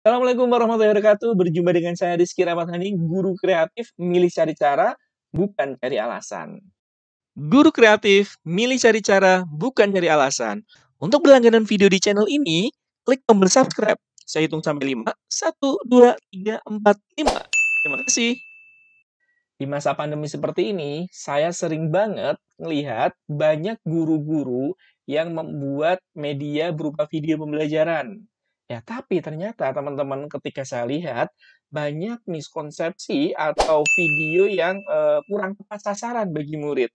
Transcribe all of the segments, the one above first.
Assalamualaikum warahmatullahi wabarakatuh. Berjumpa dengan saya Rizky Ramadhani, guru kreatif, milih cari cara, bukan cari alasan. Guru kreatif, milih cari cara, bukan cari alasan. Untuk berlangganan video di channel ini, klik tombol subscribe. Saya hitung sampai 5. 1, 2, 3, 4, 5. Terima kasih. Di masa pandemi seperti ini, saya sering banget melihat banyak guru-guru yang membuat media berupa video pembelajaran. Ya, tapi ternyata teman-teman ketika saya lihat banyak miskonsepsi atau video yang kurang tepat sasaran bagi murid.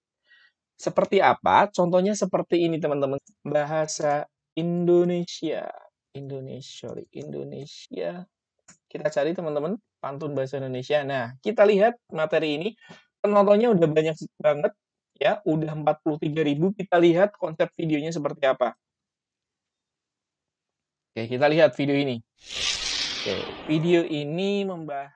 Seperti apa? Contohnya seperti ini teman-teman. Bahasa Indonesia. Indonesia. Kita cari teman-teman pantun bahasa Indonesia. Nah, kita lihat materi ini penontonnya udah banyak banget ya, udah 43.000. Kita lihat konsep videonya seperti apa. Oke, kita lihat video ini. Oke, video ini membahas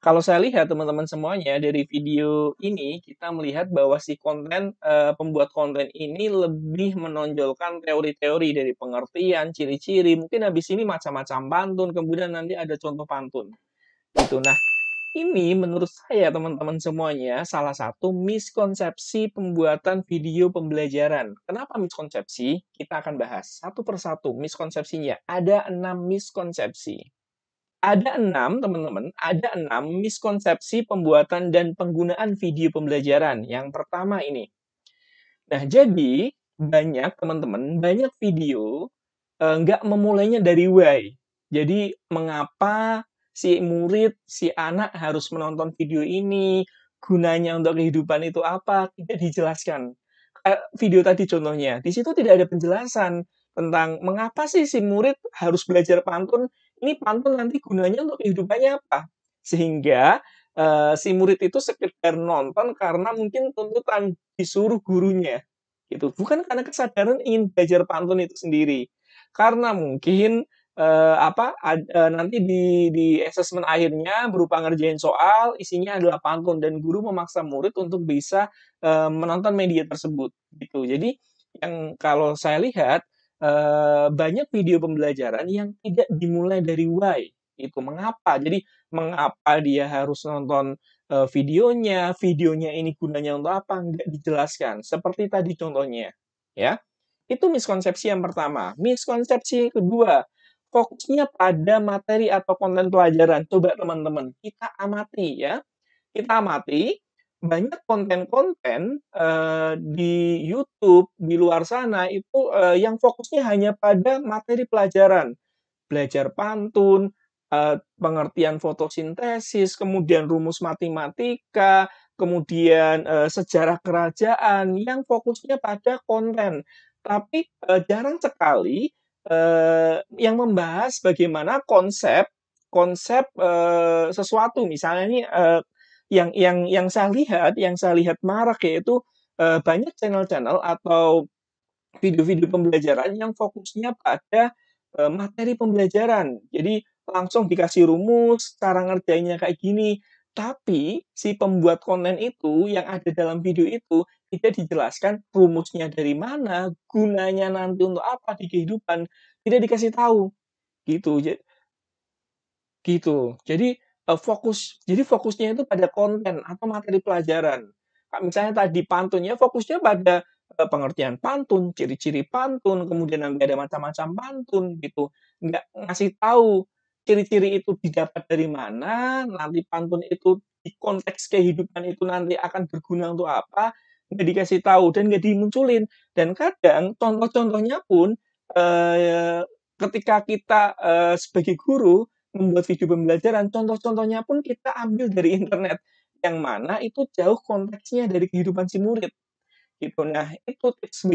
kalau saya lihat teman-teman semuanya dari video ini, kita melihat bahwa si pembuat konten ini lebih menonjolkan teori-teori dari pengertian, ciri-ciri, mungkin habis ini macam-macam pantun, kemudian nanti ada contoh pantun, gitu. Nah, ini menurut saya teman-teman semuanya salah satu miskonsepsi pembuatan video pembelajaran. Kenapa miskonsepsi? Kita akan bahas satu persatu miskonsepsinya. Ada 6 miskonsepsi. Ada 6 teman-teman, ada 6 miskonsepsi pembuatan dan penggunaan video pembelajaran. Yang pertama ini. Nah, jadi banyak teman-teman, banyak video nggak memulainya dari why. Jadi mengapa si murid, si anak harus menonton video ini, gunanya untuk kehidupan itu apa, tidak dijelaskan. Video tadi contohnya, di situ tidak ada penjelasan tentang mengapa sih si murid harus belajar pantun, ini pantun nanti gunanya untuk kehidupannya apa. Sehingga si murid itu sekedar nonton karena mungkin tuntutan disuruh gurunya gitu, bukan karena kesadaran ingin belajar pantun itu sendiri. Karena mungkin, nanti di asesmen akhirnya berupa ngerjain soal, isinya adalah pantun dan guru memaksa murid untuk bisa, menonton media tersebut, gitu. Jadi yang kalau saya lihat, banyak video pembelajaran yang tidak dimulai dari why, itu mengapa. Jadi mengapa dia harus nonton, videonya ini gunanya untuk apa, nggak dijelaskan. Seperti tadi contohnya, ya. Itu miskonsepsi yang pertama. Miskonsepsi yang kedua, fokusnya pada materi atau konten pelajaran. Coba teman-teman, kita amati ya. Kita amati, banyak konten-konten, di YouTube, di luar sana itu, yang fokusnya hanya pada materi pelajaran. Belajar pantun, pengertian fotosintesis, kemudian rumus matematika, kemudian, sejarah kerajaan yang fokusnya pada konten. Tapi, jarang sekali, yang membahas bagaimana konsep konsep, sesuatu. Misalnya nih, yang saya lihat marak yaitu, banyak channel-channel atau video-video pembelajaran yang fokusnya pada, materi pembelajaran. Jadi langsung dikasih rumus, cara ngerjainnya kayak gini. Tapi si pembuat konten itu yang ada dalam video itu tidak dijelaskan rumusnya dari mana, gunanya nanti untuk apa di kehidupan, tidak dikasih tahu, gitu. Gitu. Jadi fokusnya itu pada konten atau materi pelajaran. Misalnya tadi pantunnya fokusnya pada, pengertian pantun, ciri-ciri pantun, kemudian nanti ada macam-macam pantun gitu. Nggak ngasih tahu ciri-ciri itu didapat dari mana, nanti pantun itu di konteks kehidupan itu nanti akan berguna untuk apa, nggak dikasih tahu dan nggak dimunculin. Dan kadang contoh-contohnya pun, ketika kita, sebagai guru membuat video pembelajaran, contoh-contohnya pun kita ambil dari internet, yang mana itu jauh konteksnya dari kehidupan si murid, gitu. Nah, itu tips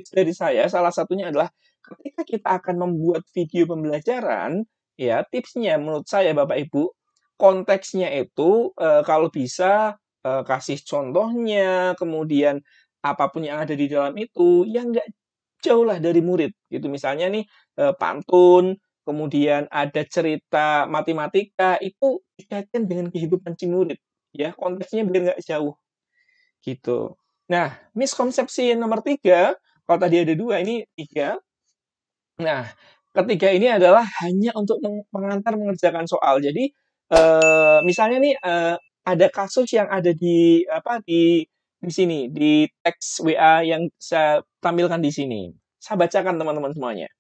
dari saya, salah satunya adalah ketika kita akan membuat video pembelajaran, ya tipsnya menurut saya Bapak Ibu, konteksnya itu, kalau bisa, kasih contohnya, kemudian apapun yang ada di dalam itu, yang nggak jauh lah dari murid, gitu. Misalnya nih, pantun, kemudian ada cerita matematika, itu dikaitkan dengan kehidupan si murid, ya, konteksnya biar nggak jauh, gitu. Nah, miskonsepsi nomor 3, Kalau tadi ada 2, ini 3. Nah, ketiga ini adalah hanya untuk pengantar mengerjakan soal. Jadi, misalnya nih, ada kasus yang ada di apa, di sini, di teks WA yang saya tampilkan di sini. Saya bacakan teman-teman semuanya.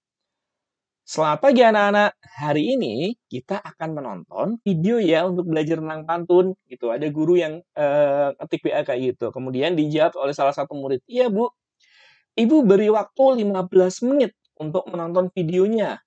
Selamat pagi anak-anak. Hari ini kita akan menonton video ya untuk belajar tentang pantun. Gitu. Ada guru yang ngetik WA kayak gitu. Kemudian dijawab oleh salah satu murid. Iya Bu, Ibu beri waktu 15 menit untuk menonton videonya.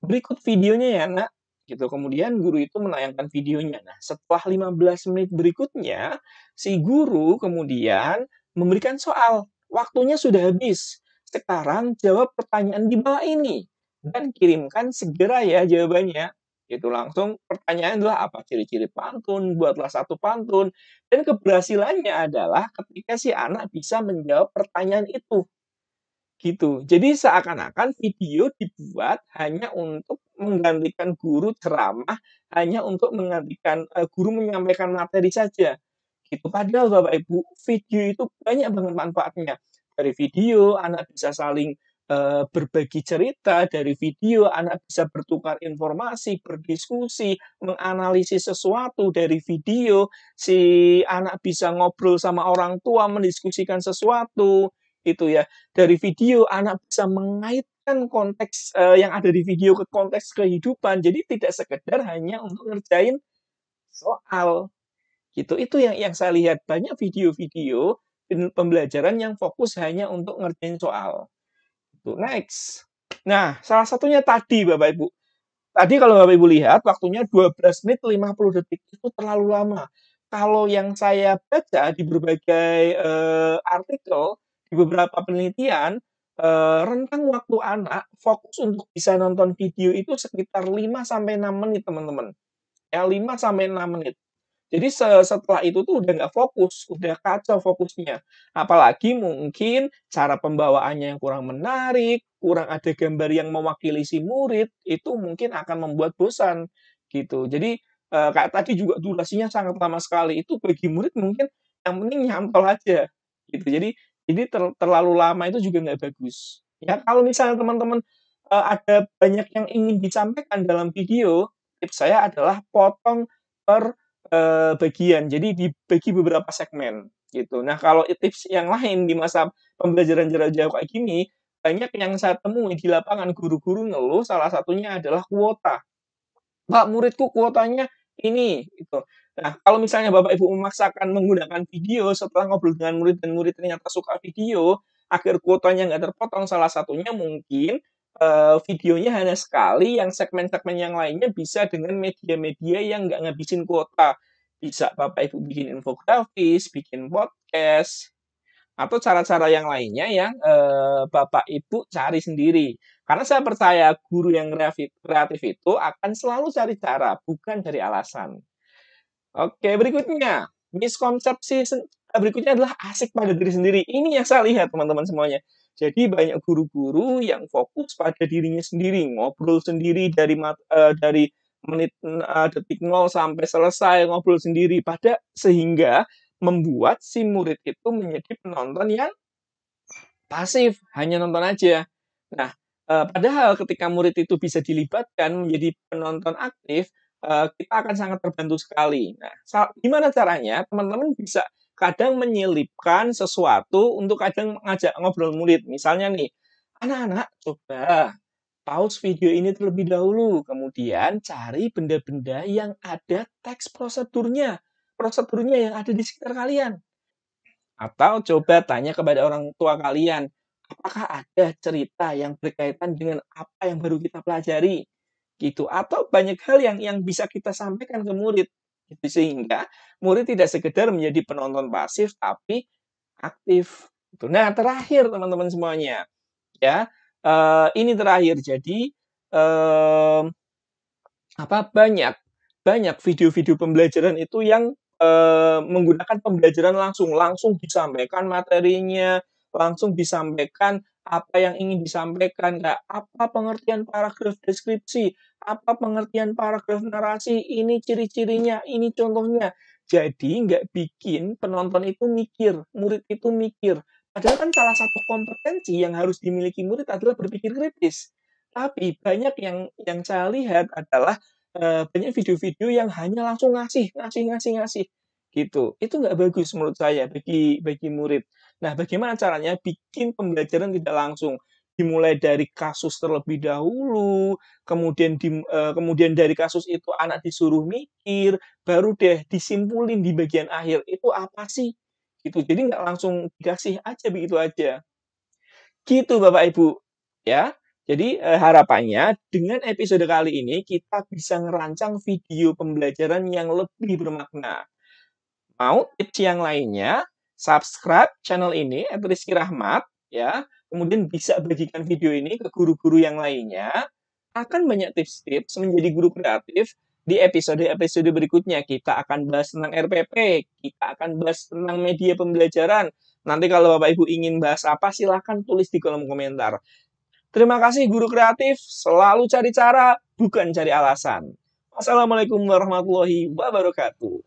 Berikut videonya ya nak. Gitu. Kemudian guru itu menayangkan videonya. Nah, setelah 15 menit berikutnya, si guru kemudian memberikan soal. Waktunya sudah habis. Sekarang jawab pertanyaan di bawah ini dan kirimkan segera ya jawabannya. Itu langsung pertanyaan adalah apa ciri-ciri pantun, buatlah satu pantun. Dan keberhasilannya adalah ketika si anak bisa menjawab pertanyaan itu. Gitu. Jadi seakan-akan video dibuat hanya untuk menggantikan guru ceramah, hanya untuk menggantikan guru menyampaikan materi saja. Gitu. Padahal Bapak Ibu, video itu banyak banget manfaatnya. Dari video anak bisa saling berbagi cerita, dari video anak bisa bertukar informasi, berdiskusi, menganalisis sesuatu dari video, si anak bisa ngobrol sama orang tua, mendiskusikan sesuatu, itu ya. Dari video anak bisa mengaitkan konteks yang ada di video ke konteks kehidupan. Jadi tidak sekedar hanya untuk ngerjain soal. Gitu. Itu yang saya lihat banyak video-video pembelajaran yang fokus hanya untuk ngerjain soal. Gitu. Next. Nah, salah satunya tadi Bapak Ibu. Tadi kalau Bapak Ibu lihat waktunya 12 menit 50 detik itu terlalu lama. Kalau yang saya baca di berbagai artikel, di beberapa penelitian, rentang waktu anak fokus untuk bisa nonton video itu sekitar 5 sampai 6 menit, teman-teman. Ya, 5 sampai 6 menit. Jadi setelah itu tuh udah nggak fokus, udah kacau fokusnya. Apalagi mungkin cara pembawaannya yang kurang menarik, kurang ada gambar yang mewakili si murid, itu mungkin akan membuat bosan, gitu. Jadi, kayak tadi juga durasinya sangat lama sekali, itu bagi murid mungkin yang penting nyantol aja, gitu. Jadi terlalu lama itu juga nggak bagus. Ya kalau misalnya teman-teman, ada banyak yang ingin disampaikan dalam video, tips saya adalah potong per bagian. Jadi dibagi beberapa segmen, gitu. Nah, kalau tips yang lain di masa pembelajaran jarak jauh kayak gini, banyak yang saya temui di lapangan guru-guru ngeluh salah satunya adalah kuota. "Pak, muridku kuotanya ini," gitu. Nah, kalau misalnya Bapak Ibu memaksakan menggunakan video setelah ngobrol dengan murid dan murid ternyata suka video, agar kuotanya nggak terpotong, salah satunya mungkin, videonya hanya sekali, yang segmen-segmen yang lainnya bisa dengan media-media yang nggak ngabisin kuota. Bisa Bapak Ibu bikin infografis, bikin podcast, atau cara-cara yang lainnya yang, Bapak Ibu cari sendiri. Karena saya percaya guru yang kreatif itu akan selalu cari cara, bukan cari alasan. Oke, berikutnya, miskonsepsi berikutnya adalah asik pada diri sendiri. Ini yang saya lihat teman-teman semuanya. Jadi banyak guru-guru yang fokus pada dirinya sendiri, ngobrol sendiri dari menit detik 0 sampai selesai ngobrol sendiri, sehingga membuat si murid itu menjadi penonton yang pasif, hanya nonton aja. Nah, padahal ketika murid itu bisa dilibatkan menjadi penonton aktif, kita akan sangat terbantu sekali. Nah, gimana caranya? Teman-teman bisa kadang menyelipkan sesuatu untuk kadang ngajak ngobrol murid. Misalnya nih, "Anak-anak, coba pause video ini terlebih dahulu, kemudian cari benda-benda yang ada teks prosedurnya, prosedurnya yang ada di sekitar kalian. Atau coba tanya kepada orang tua kalian, apakah ada cerita yang berkaitan dengan apa yang baru kita pelajari? Gitu. Atau banyak hal yang bisa kita sampaikan ke murid. Gitu. Sehingga murid tidak sekedar menjadi penonton pasif, tapi aktif. Gitu. Nah, terakhir teman-teman semuanya, ya, ini terakhir. Jadi, banyak banyak video-video pembelajaran itu yang, menggunakan pembelajaran langsung, langsung disampaikan materinya, langsung disampaikan apa yang ingin disampaikan, kayak apa pengertian paragraf deskripsi, apa pengertian paragraf narasi, ini ciri-cirinya, ini contohnya. Jadi nggak bikin penonton itu mikir, murid itu mikir. Padahal kan salah satu kompetensi yang harus dimiliki murid adalah berpikir kritis. Tapi banyak yang saya lihat adalah, banyak video-video yang hanya langsung ngasih ngasih ngasih ngasih, gitu. Itu nggak bagus menurut saya bagi murid. Nah, bagaimana caranya bikin pembelajaran tidak langsung? Dimulai dari kasus terlebih dahulu, kemudian dari kasus itu anak disuruh mikir, baru deh disimpulin di bagian akhir, itu apa sih? Gitu. Jadi nggak langsung dikasih aja begitu aja. Gitu Bapak Ibu, ya. Jadi, harapannya dengan episode kali ini kita bisa ngerancang video pembelajaran yang lebih bermakna. Mau tips yang lainnya, subscribe channel ini @Rizky Rahmat ya, kemudian bisa bagikan video ini ke guru-guru yang lainnya. Akan banyak tips-tips menjadi guru kreatif di episode-episode berikutnya. Kita akan bahas tentang RPP, kita akan bahas tentang media pembelajaran. Nanti kalau Bapak Ibu ingin bahas apa, silahkan tulis di kolom komentar. Terima kasih guru kreatif, selalu cari cara, bukan cari alasan. Wassalamualaikum warahmatullahi wabarakatuh.